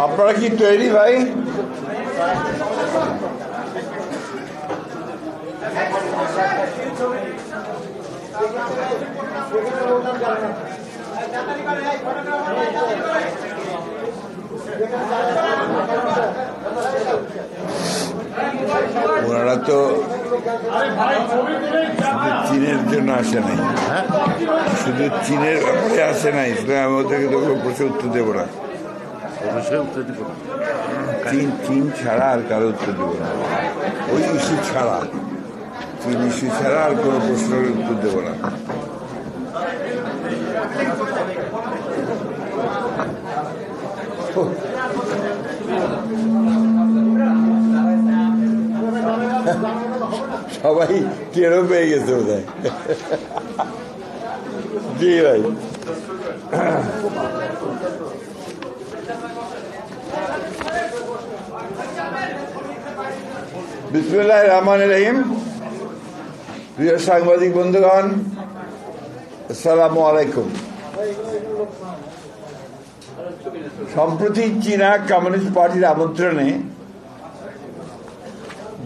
আপনারা কি তৈরি ভাই? ওনারা তো চীনের জন্য আসে নাই, শুধু চীনের ব্যাপারে আসে নাই, ইসলাম ওদেরকে তো প্রশ্ন উত্তর দেবো না। চীন ছাড়া আর কারো উত্তর দেবো না, ওই ইস্যু ছাড়া, চীন ইস্যু ছাড়া আর কোনো প্রশ্নের উত্তর দেবো না। সবাই টেরও পেয়ে গেছে বোধহয়। জি ভাই, বিসমিল্লাহির রহমানির রহিম। প্রিয় সাংবাদিক বন্ধুগণ, আসসালামু আলাইকুম। সম্প্রতি চীনা কমিউনিস্ট পার্টির আমন্ত্রণে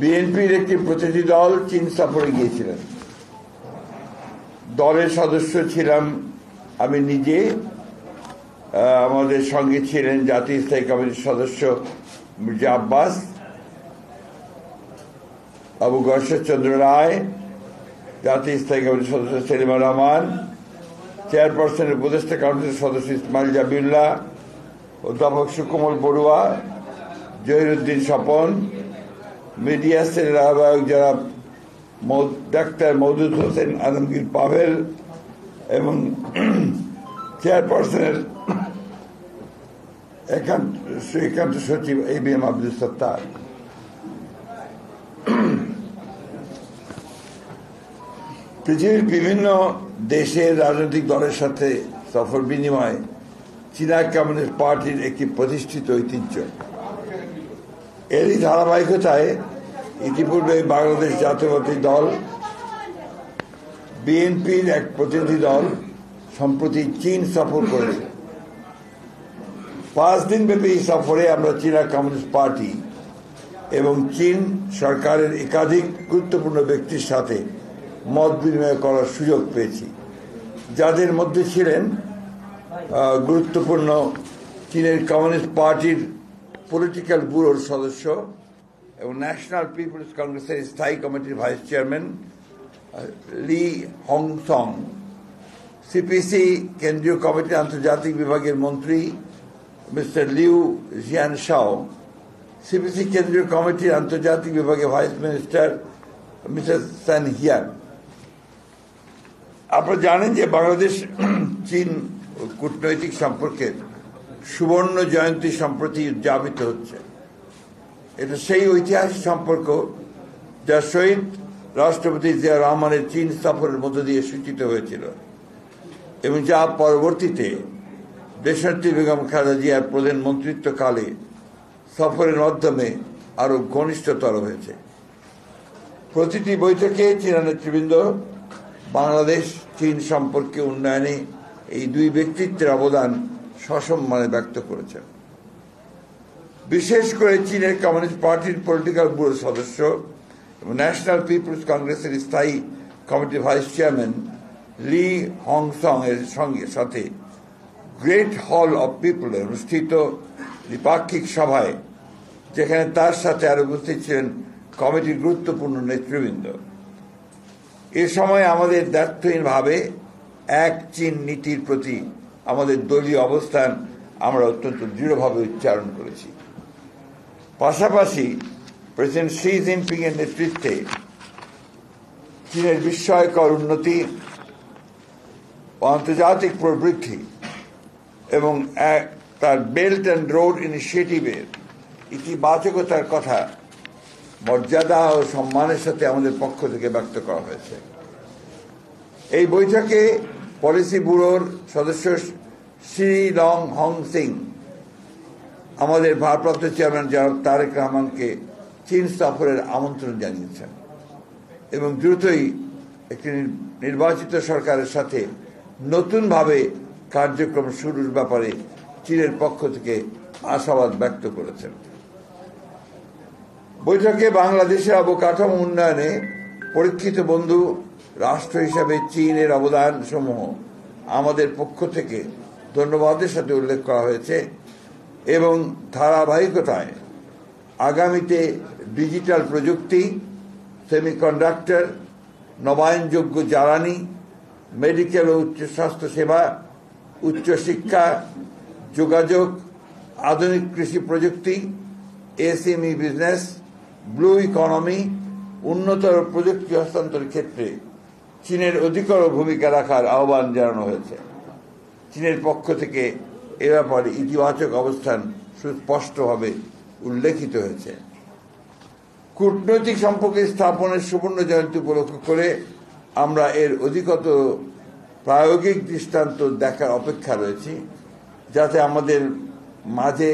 বিএনপির একটি প্রতিনিধি দল চীন সফরে গিয়েছিলেন। দলের সদস্য ছিলাম আমি নিজে, আমাদের সঙ্গে ছিলেন জাতীয় স্থায়ী কমিটির সদস্য মির্জা আব্বাস, আবু গর্ষচন্দ্র রায়, জাতীয় স্থায়ী কমিটির সদস্য সেলিমা রহমান, চেয়ারপারসনের উপদেষ্টা কাউন্সিলের সদস্য ইসমাইল জাবিউল্লাহ, অধ্যাপক সুকোমল বড়ুয়া, জহিরুদ্দিন স্বপন, মিডিয়া সেলের আহ্বায়ক যারা ডাক্তার মওদুদ হোসেন আলমগীর পাভেল এবং চেয়ারপারসনের একান্ত সচিব ABM আব্দুল সত্তার। পৃথিবীর বিভিন্ন দেশের রাজনৈতিক দলের সাথে সফর বিনিময় চীনা কমিউনিস্ট পার্টির একটি প্রতিষ্ঠিত ঐতিহ্য। এরই ধারাবাহিকতায় ইতিপূর্বে বাংলাদেশ জাতীয়তাবাদী দল বিএনপির এক প্রতিনিধি দল সম্প্রতি চীন সফর করেছে। 5 দিনব্যাপী এই সফরে আমরা চীনা কমিউনিস্ট পার্টি এবং চীন সরকারের একাধিক গুরুত্বপূর্ণ ব্যক্তির সাথে মত বিনিময় করার সুযোগ পেয়েছি, যাদের মধ্যে ছিলেন গুরুত্বপূর্ণ চীনের কমিউনিস্ট পার্টির পলিটিক্যাল ব্যুরোর সদস্য এবং ন্যাশনাল পিপলস কংগ্রেসের স্থায়ী কমিটির ভাইস চেয়ারম্যান লি হংসং, সিপিসি কেন্দ্রীয় কমিটির আন্তর্জাতিক বিভাগের মন্ত্রী মিস্টার লিউ জিয়ানশাও, সিপিসি কেন্দ্রীয় কমিটির আন্তর্জাতিক বিভাগের ভাইস মিনিস্টার মিসেস সান হিয়ান। আপনারা জানেন যে বাংলাদেশ চীন কূটনৈতিক সম্পর্কের সুবর্ণ জয়ন্তী সম্প্রতি উদযাপিত হচ্ছে। এটা সেই ঐতিহাসিক সম্পর্ক যা শহীদ রাষ্ট্রপতি জিয়া রহমানের চীন সফরের মধ্য দিয়ে সূচিত হয়েছিল এবং যা পরবর্তীতে দেশনেত্রী বেগম খালেদা জিয়ার প্রধানমন্ত্রিত্বকালে সফরের মাধ্যমে আরো ঘনিষ্ঠতর হয়েছে। প্রতিটি বৈঠকে চীনা নেতৃবৃন্দ বাংলাদেশ চীন সম্পর্কে উন্নয়নে এই দুই ব্যক্তিত্বের অবদান সসম্মানে ব্যক্ত করেছেন। বিশেষ করে চীনের কমিউনিস্ট পার্টির পলিটিক্যাল ব্যুরোর সদস্য এবং ন্যাশনাল পিপলস কংগ্রেসের স্থায়ী কমিটির ভাইস চেয়ারম্যান লি হংসং এর সাথে গ্রেট হল অব পিপলে অনুষ্ঠিত দ্বিপাক্ষিক সভায়, যেখানে তার সাথে আরো উপস্থিত ছিলেন কমিটির গুরুত্বপূর্ণ নেতৃবৃন্দ। এ সময় আমাদের দ্ব্যর্থহীনভাবে এক চীন নীতির প্রতি আমাদের দলীয় অবস্থান আমরা অত্যন্ত দৃঢ়ভাবে উচ্চারণ করেছি। পাশাপাশি প্রেসিডেন্ট শি জিনপিং এর নেতৃত্বে চীনের বিস্ময়কর উন্নতি ও আন্তর্জাতিক প্রবৃদ্ধি এবং তার বেল্ট অ্যান্ড রোড ইনিশিয়েটিভের ইতিবাচকতার কথা মর্যাদা ও সম্মানের সাথে আমাদের পক্ষ থেকে ব্যক্ত করা হয়েছে। এই বৈঠকে পলিসি ব্যুরোর সদস্য শ্রী লং হং সিং আমাদের ভারপ্রাপ্ত চেয়ারম্যান জনাব তারেক রহমানকে চীন সফরের আমন্ত্রণ জানিয়েছেন এবং দ্রুতই একটি নির্বাচিত সরকারের সাথে নতুনভাবে কার্যক্রম শুরুর ব্যাপারে চীনের পক্ষ থেকে আশাবাদ ব্যক্ত করেছেন। বৈঠকে বাংলাদেশের অবকাঠামো উন্নয়নে পরীক্ষিত বন্ধু রাষ্ট্র হিসাবে চীনের অবদান সমূহ আমাদের পক্ষ থেকে ধন্যবাদের সাথে উল্লেখ করা হয়েছে এবং ধারাবাহিকতায় আগামীতে ডিজিটাল প্রযুক্তি, সেমিকন্ডাক্টর, নবায়নযোগ্য জ্বালানি, মেডিকেল ও উচ্চ স্বাস্থ্য সেবা, উচ্চশিক্ষা, যোগাযোগ, আধুনিক কৃষি প্রযুক্তি, এসএমই বিজনেস, ব্লু ইকোনমি, উন্নতর প্রযুক্তি হস্তান্তরের ক্ষেত্রে চীনের অধিকতর ভূমিকা রাখার আহ্বান জানানো হয়েছে। চীনের পক্ষ থেকে এ ব্যাপারে ইতিবাচক অবস্থান সুস্পষ্টভাবে উল্লেখিত হয়েছে। কূটনৈতিক সম্পর্ক স্থাপনের সুবর্ণ জয়ন্তী উপলক্ষ করে আমরা এর অধিকতর প্রায়োগিক দৃষ্টান্ত দেখার অপেক্ষা রয়েছি, যাতে আমাদের মাঝে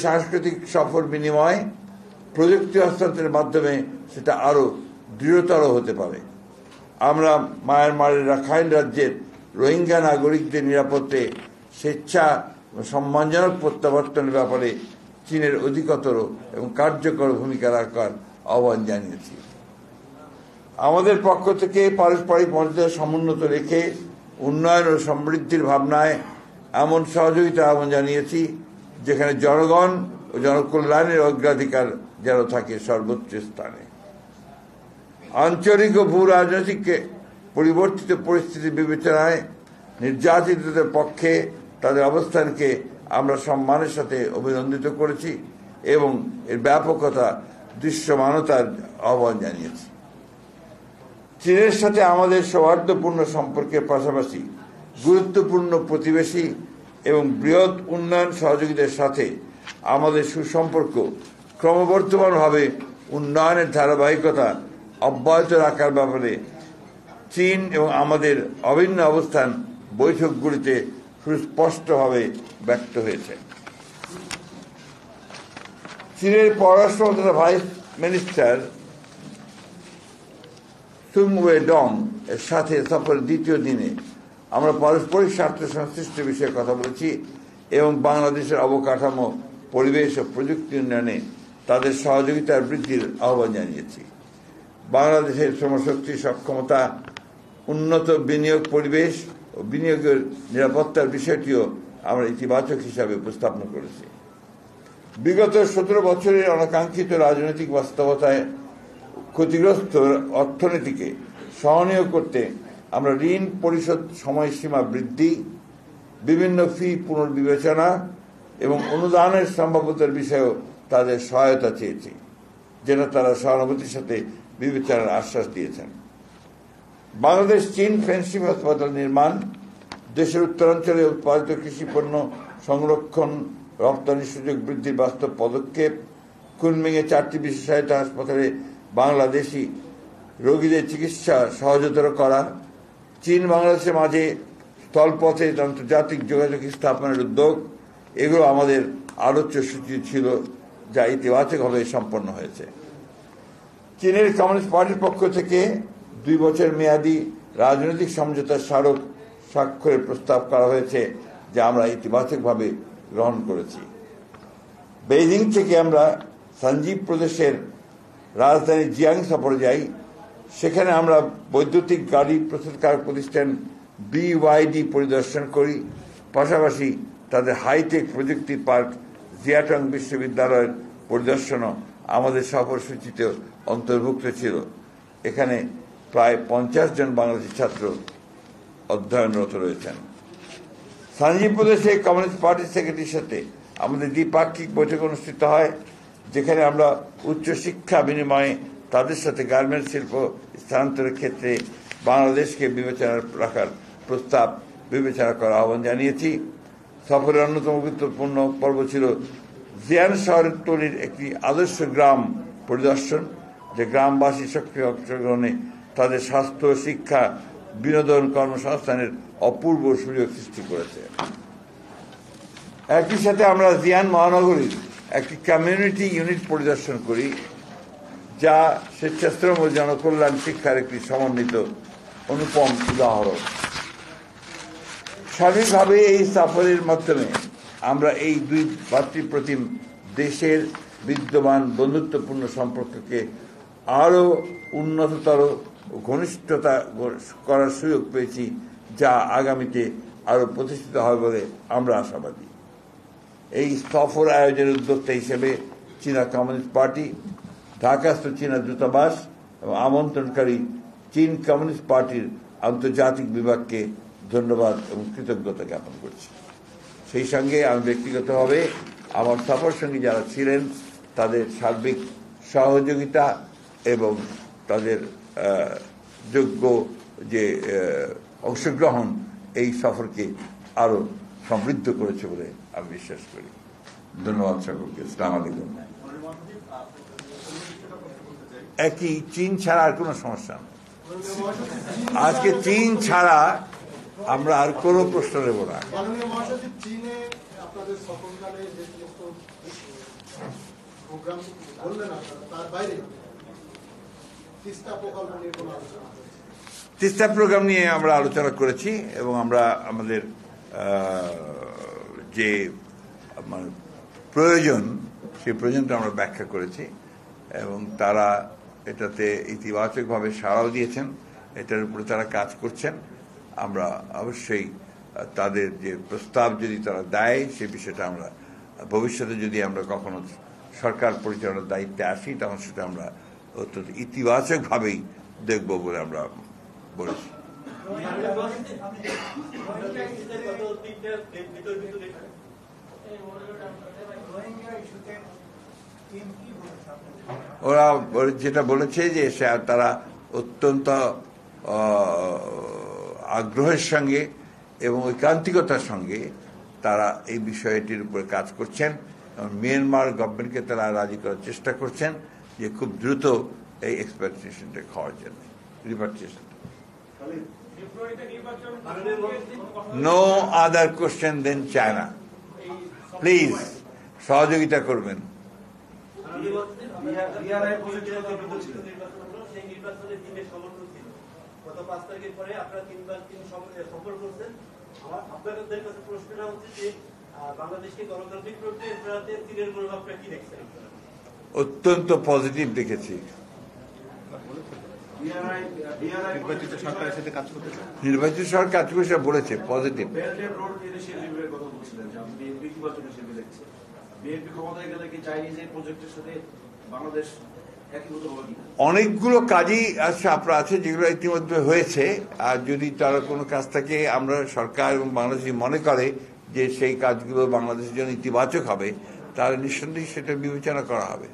সাংস্কৃতিক সফর বিনিময় প্রযুক্তি হস্তান্তরের মাধ্যমে সেটা আরো দৃঢ়তর হতে পারে। আমরা মায়ানমারের রাখাইন রাজ্যের রোহিঙ্গা নাগরিকদের নিরাপত্তে স্বেচ্ছা সম্মানজনক প্রত্যাবর্তনের ব্যাপারে চীনের অধিকতর এবং কার্যকর ভূমিকা রাখার আহ্বান জানিয়েছি। আমাদের পক্ষ থেকে পারস্পরিক মর্যাদা সমুন্নত রেখে উন্নয়ন ও সমৃদ্ধির ভাবনায় এমন সহযোগিতার আহ্বান জানিয়েছি যেখানে জনগণ ও জনকল্যাণের অগ্রাধিকার যেন থাকে সর্বোচ্চ স্থানে। আঞ্চলিক ও ভূ রাজনৈতিক পরিবর্তিত পরিস্থিতি বিবেচনায় নির্যাতিতদের পক্ষে তাদের অবস্থানকে আমরা সম্মানের সাথে অভিনন্দিত করেছি এবং এর ব্যাপকতা দৃশ্যমানতার আহ্বান জানিয়েছি। চীনের সাথে আমাদের সৌহার্দ্যপূর্ণ সম্পর্কের পাশাপাশি গুরুত্বপূর্ণ প্রতিবেশী এবং বৃহৎ উন্নয়ন সহযোগীদের সাথে আমাদের সুসম্পর্ক ক্রমবর্ধমানভাবে উন্নয়নের ধারাবাহিকতা অব্যাহত রাখার ব্যাপারে চীন এবং আমাদের অভিন্ন অবস্থান বৈঠকগুলিতে সুস্পষ্টভাবে ব্যক্ত হয়েছে। চীনের পররাষ্ট্র মন্ত্রণালয়ের ভাইস মিনিস্টার সুং ওয়েডং এর সাথে সফরের দ্বিতীয় দিনে আমরা পারস্পরিক স্বার্থ সংশ্লিষ্ট বিষয়ে কথা বলেছি এবং বাংলাদেশের অবকাঠামো, পরিবেশ ও প্রযুক্তি উন্নয়নে তাদের সহযোগিতার বৃদ্ধির আহ্বান জানিয়েছি। বাংলাদেশের শ্রমশক্তি সক্ষমতা, উন্নত বিনিয়োগ পরিবেশ ও বিনিয়োগের নিরাপত্তার বিষয়টিও আমরা ইতিবাচক হিসাবে উপস্থাপন করেছি। বিগত 17 বছরের অনাকাঙ্ক্ষিত রাজনৈতিক বাস্তবতায় ক্ষতিগ্রস্ত অর্থনীতিকে সহনীয় করতে আমরা ঋণ পরিশোধ সময়সীমা বৃদ্ধি, বিভিন্ন ফি পুনর্বিবেচনা এবং অনুদানের সম্ভাব্যতার বিষয়েও তাদের সহায়তা চেয়েছি, যেটা তারা সহানুভূতির সাথে বিবেচনার আশ্বাস দিয়েছেন। বাংলাদেশ চীন ফ্রেন্ডশিপ হাসপাতাল নির্মাণ, দেশের উত্তরাঞ্চলে উৎপাদিত কৃষিপণ্য সংরক্ষণ, রপ্তানি সুযোগ বৃদ্ধির বাস্তব পদক্ষেপ, কুনমিংয়ে 4টি বিশেষায়িত হাসপাতালে বাংলাদেশি রোগীদের চিকিৎসা সহজতর করা, চীন বাংলাদেশের মাঝে স্থলপথে আন্তর্জাতিক যোগাযোগ স্থাপনের উদ্যোগ, এগুলো আমাদের আলোচ্য সূচি ছিল, যা ইতিবাচকভাবে সম্পন্ন হয়েছে। চীনের কমিউনিস্ট পার্টির পক্ষ থেকে 2 বছর মেয়াদী রাজনৈতিক সমঝোতার স্মারক স্বাক্ষরের প্রস্তাব করা হয়েছে, যা আমরা ইতিবাচকভাবে গ্রহণ করেছি। বেইজিং থেকে আমরা সঞ্জীব প্রদেশের রাজধানী জিয়াং সফরে যাই। সেখানে আমরা বৈদ্যুতিক গাড়ি প্রস্তুতকারক প্রতিষ্ঠান BYD পরিদর্শন করি। পাশাপাশি তাদের হাইটেক প্রযুক্তি পার্ক জিয়াটং বিশ্ববিদ্যালয়ের পরিদর্শনও আমাদের সফরসূচিতে অন্তর্ভুক্ত ছিল। এখানে প্রায় 50 জন বাংলাদেশি ছাত্র অধ্যয়নরত রয়েছেন। সঞ্জীব প্রদেশে কমিউনিস্ট পার্টির সেক্রেটারির সাথে আমাদের দ্বিপাক্ষিক বৈঠক অনুষ্ঠিত হয়, যেখানে আমরা উচ্চশিক্ষা বিনিময়ে তাদের সাথে গার্মেন্টস শিল্প স্থানান্তরের ক্ষেত্রে বাংলাদেশকে বিবেচনা রাখার প্রস্তাব বিবেচনা করার আহ্বান জানিয়েছি। সফরের অন্যতম গুরুত্বপূর্ণ পর্ব ছিল জিয়ান শহরের তৈরির একটি আদর্শ গ্রাম পরিদর্শন, যে গ্রামবাসী সক্রিয় অংশগ্রহণে তাদের স্বাস্থ্য, শিক্ষা, বিনোদন, কর্মসংস্থানের অপূর্ব সুযোগ সৃষ্টি করেছে। একই সাথে আমরা জিয়ান মহানগরীর একটি কমিউনিটি ইউনিট পরিদর্শন করি, যা স্বেচ্ছাশ্রম ও জনকল্যাণ শিক্ষার একটি সমন্বিত অনুপম উদাহরণ। সার্বিকভাবে এই সফরের মাধ্যমে আমরা এই দুই ভাতৃপ্রতিম দেশের বিদ্যমান বন্ধুত্বপূর্ণ সম্পর্ককে আরও উন্নততর ঘনিষ্ঠতা করার সুযোগ পেয়েছি, যা আগামীতে আরও প্রতিষ্ঠিত হবে বলে আমরা আশাবাদী। এই সফর আয়োজনের উদ্যোক্তা হিসেবে চীনা কমিউনিস্ট পার্টি, ঢাকাস্থ চীনা দূতাবাস এবং আমন্ত্রণকারী চীন কমিউনিস্ট পার্টির আন্তর্জাতিক বিভাগকে ধন্যবাদ এবং কৃতজ্ঞতা জ্ঞাপন করছি। সেই সঙ্গে আমি ব্যক্তিগতভাবে আমার সফর সঙ্গী যারা ছিলেন তাদের সার্বিক সহযোগিতা এবং তাদের যোগ্য যে অংশগ্রহণ এই সফরকে আরও সমৃদ্ধ করেছে বলে আমি বিশ্বাস করি। ধন্যবাদ সকলকে। আসসালামু আলাইকুম। একই চীন ছাড়া আর কোনো সমস্যা নেই। আজকে চীন ছাড়া আমরা আর কোনো প্রশ্ন নেব না। তিস্তা প্রোগ্রাম নিয়ে আমরা আলোচনা করেছি এবং আমরা আমাদের যে প্রয়োজন সেই প্রয়োজনটা আমরা ব্যাখ্যা করেছি এবং তারা এটাতে ইতিবাচকভাবে সাড়াও দিয়েছেন, এটার উপরে তারা কাজ করছেন। আমরা অবশ্যই তাদের যে প্রস্তাব যদি তারা দেয় সে বিষয়টা আমরা ভবিষ্যতে যদি আমরা কখনো সরকার পরিচালনার দায়িত্বে আসি তখন সেটা আমরা অত্যন্ত ইতিবাচকভাবেই দেখব বলে আমরা বলেছি। ওরা যেটা বলেছে যে তারা অত্যন্ত আগ্রহের সঙ্গে এবং ঐকান্তিকতার সঙ্গে তারা এই বিষয়টির উপরে কাজ করছেন এবং মিয়ানমার গভর্নমেন্টকে তারা রাজি করার চেষ্টা করছেন যে খুব দ্রুত এই এক্সপেক্টেশনটা খাওয়ার জন্য রিপার্টিশন। নো আদার কোশ্চেন দেন চায়না। প্লিজ সহযোগিতা করবেন। অত্যন্ত পজিটিভ দেখেছি। নির্বাচিত সরকার কাজ করছে বলেছে পজিটিভ। অনেকগুলো কাজই আপনার আছে যেগুলো ইতিমধ্যে হয়েছে, আর যদি তারা কোনো কাজ থেকে আমরা সরকার এবং বাংলাদেশি মনে করে যে সেই কাজগুলো বাংলাদেশের জন্য ইতিবাচক হবে তাহলে নিঃসন্দেহে সেটা বিবেচনা করা হবে।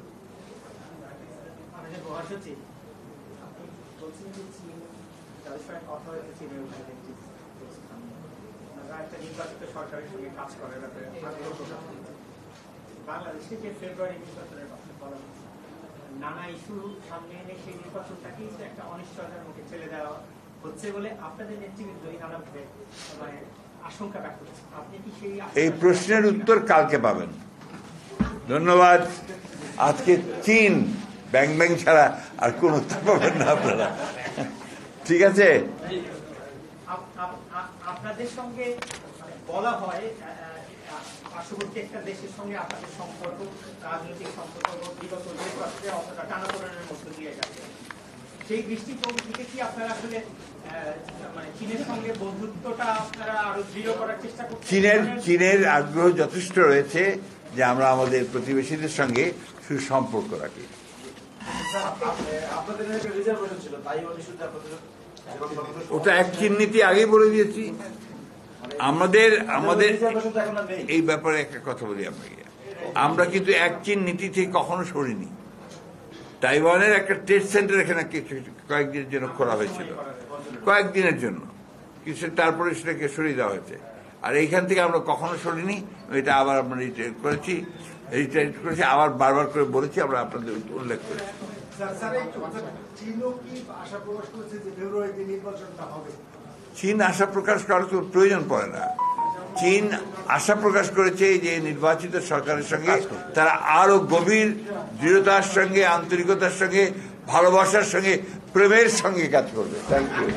বাংলাদেশে যে ফেব্রুয়ারি নির্বাচনের কথা বলা নানা ইস্যু সামনে এনে সেই নির্বাচনটাকেই একটা অনিশ্চয়তার মুখে ঠেলে দেওয়া হচ্ছে বলে আপনাদের নেতৃবৃন্দ নানাভাবে মানে আশঙ্কা ব্যক্ত করছে। আপনি কি সেই এই প্রশ্নের উত্তর কালকে পাবেন। ধন্যবাদ। আজকে চীন ব্যাং ব্যাং ছাড়া আর কোন উত্তর পাবেন না আপনারা। ঠিক আছে। আপনাদের সঙ্গে বলা হয় পার্শ্ববর্তী একটা দেশের সঙ্গে আপনাদের সম্পর্ক, রাজনৈতিক সম্পর্ক বিগত দেশ রাষ্ট্রে অতটা টানাপোড়েনের মধ্য দিয়ে যাচ্ছে। সেই দৃষ্টিকোণ থেকে কি আপনারা আসলে মানে চীনের সঙ্গে বন্ধুত্বটা আপনারা আরো দৃঢ় করার চেষ্টা করছেন? চীনের আগ্রহ যথেষ্ট রয়েছে যে আমরা আমাদের প্রতিবেশীদের সঙ্গে সুসম্পর্ক রাখি। ওটা এক চিহ্নিতি আগেই বলে দিয়েছি। আমাদের এই ব্যাপারে একটা কথা বলি আপনাকে, আমরা কিন্তু এক চীন নীতি থেকে কখনো সরিনি। তাইওয়ানের একটা ট্রেড সেন্টার এখানে কয়েকদিনের জন্য করা হয়েছিল, কয়েকদিনের জন্য, কিছু তারপরে সেটাকে সরিয়ে দেওয়া হয়েছে। আর এইখান থেকে আমরা কখনো সরিনি। এটা আবার আমরা রিটায়ার করেছি, আবার বারবার করে বলেছি, আমরা আপনাদের উল্লেখ করেছি। চীন আশা প্রকাশ করার তো প্রয়োজন পড়ে না। চীন আশা প্রকাশ করেছে যে নির্বাচিত সরকারের সঙ্গে তারা আরো গভীর দৃঢ়তার সঙ্গে, আন্তরিকতার সঙ্গে, ভালোবাসার সঙ্গে, প্রেমের সঙ্গে কাজ করবে। Thank you.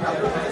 Oh.